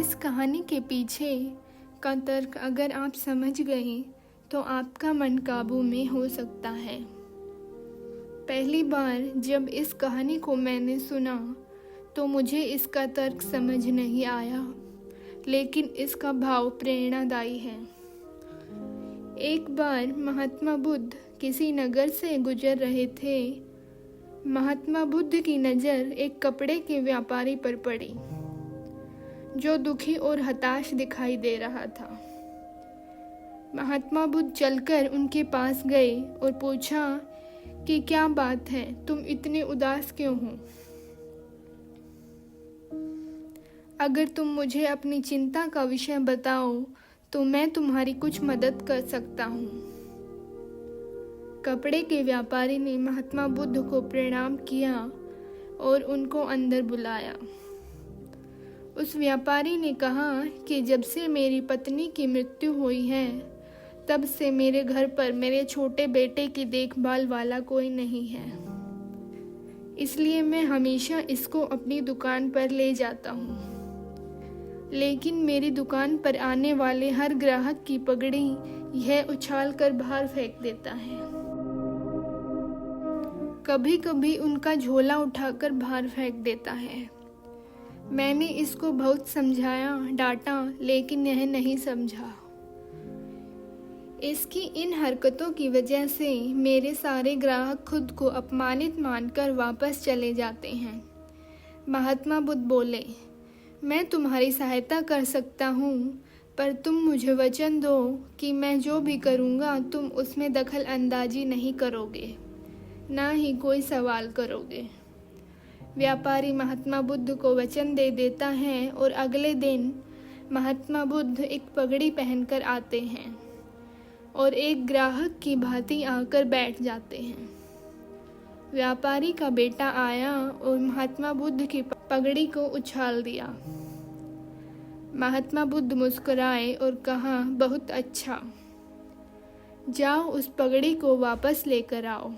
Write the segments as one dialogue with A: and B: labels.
A: इस कहानी के पीछे का तर्क अगर आप समझ गए तो आपका मन काबू में हो सकता है। पहली बार जब इस कहानी को मैंने सुना तो मुझे इसका तर्क समझ नहीं आया, लेकिन इसका भाव प्रेरणादायी है। एक बार महात्मा बुद्ध किसी नगर से गुजर रहे थे। महात्मा बुद्ध की नज़र एक कपड़े के व्यापारी पर पड़ी, जो दुखी और हताश दिखाई दे रहा था। महात्मा बुद्ध चलकर उनके पास गए और पूछा कि क्या बात है, तुम इतने उदास क्यों हो? अगर तुम मुझे अपनी चिंता का विषय बताओ तो मैं तुम्हारी कुछ मदद कर सकता हूँ। कपड़े के व्यापारी ने महात्मा बुद्ध को प्रणाम किया और उनको अंदर बुलाया। उस व्यापारी ने कहा कि जब से मेरी पत्नी की मृत्यु हुई है, तब से मेरे घर पर मेरे छोटे बेटे की देखभाल वाला कोई नहीं है, इसलिए मैं हमेशा इसको अपनी दुकान पर ले जाता हूँ। लेकिन मेरी दुकान पर आने वाले हर ग्राहक की पगड़ी यह उछाल कर बाहर फेंक देता है। कभी कभी उनका झोला उठाकर बाहर फेंक देता है। मैंने इसको बहुत समझाया, डांटा, लेकिन यह नहीं समझा। इसकी इन हरकतों की वजह से मेरे सारे ग्राहक खुद को अपमानित मानकर वापस चले जाते हैं। महात्मा बुद्ध बोले, मैं तुम्हारी सहायता कर सकता हूँ, पर तुम मुझे वचन दो कि मैं जो भी करूँगा तुम उसमें दखल अंदाजी नहीं करोगे, ना ही कोई सवाल करोगे। व्यापारी महात्मा बुद्ध को वचन दे देता है और अगले दिन महात्मा बुद्ध एक पगड़ी पहनकर आते हैं और एक ग्राहक की भांति आकर बैठ जाते हैं। व्यापारी का बेटा आया और महात्मा बुद्ध की पगड़ी को उछाल दिया। महात्मा बुद्ध मुस्कुराए और कहा, बहुत अच्छा, जाओ उस पगड़ी को वापस लेकर आओ।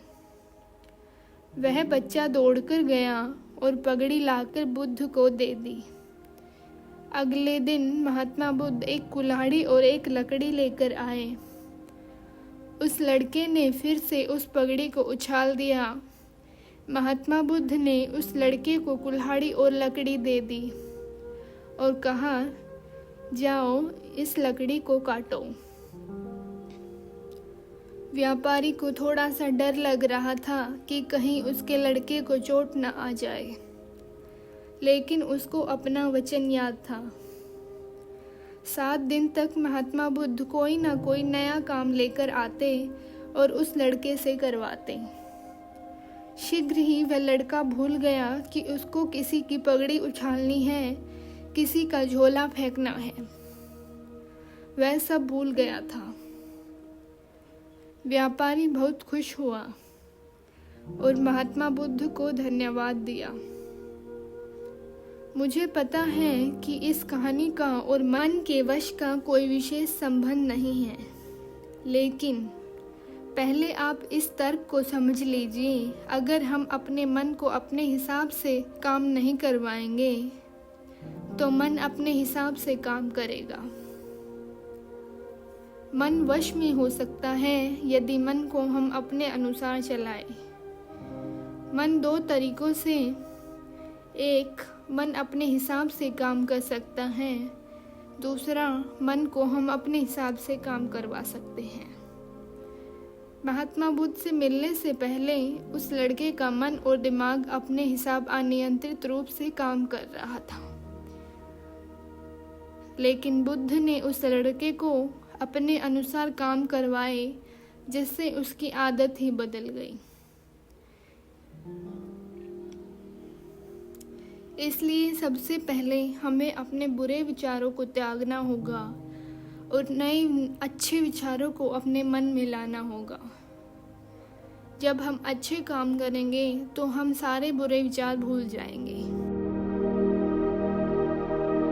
A: वह बच्चा दौड़कर गया और पगड़ी लाकर बुद्ध को दे दी। अगले दिन महात्मा बुद्ध एक कुल्हाड़ी और एक लकड़ी लेकर आए। उस लड़के ने फिर से उस पगड़ी को उछाल दिया। महात्मा बुद्ध ने उस लड़के को कुल्हाड़ी और लकड़ी दे दी और कहा, जाओ इस लकड़ी को काटो। व्यापारी को थोड़ा सा डर लग रहा था कि कहीं उसके लड़के को चोट न आ जाए, लेकिन उसको अपना वचन याद था। 7 दिन तक महात्मा बुद्ध कोई ना कोई नया काम लेकर आते और उस लड़के से करवाते। शीघ्र ही वह लड़का भूल गया कि उसको किसी की पगड़ी उछालनी है, किसी का झोला फेंकना है। वह सब भूल गया था। व्यापारी बहुत खुश हुआ और महात्मा बुद्ध को धन्यवाद दिया। मुझे पता है कि इस कहानी का और मन के वश का कोई विशेष संबंध नहीं है, लेकिन पहले आप इस तर्क को समझ लीजिए। अगर हम अपने मन को अपने हिसाब से काम नहीं करवाएंगे तो मन अपने हिसाब से काम करेगा। मन वश में हो सकता है यदि मन को हम अपने अनुसार चलाएं। मन 2 तरीकों से, एक, मन अपने हिसाब से काम कर सकता है, दूसरा, मन को हम अपने हिसाब से काम करवा सकते हैं। महात्मा बुद्ध से मिलने से पहले उस लड़के का मन और दिमाग अपने हिसाब अनियंत्रित रूप से काम कर रहा था, लेकिन बुद्ध ने उस लड़के को अपने अनुसार काम करवाए, जिससे उसकी आदत ही बदल गई। इसलिए सबसे पहले हमें अपने बुरे विचारों को त्यागना होगा और नए अच्छे विचारों को अपने मन में लाना होगा। जब हम अच्छे काम करेंगे तो हम सारे बुरे विचार भूल जाएंगे।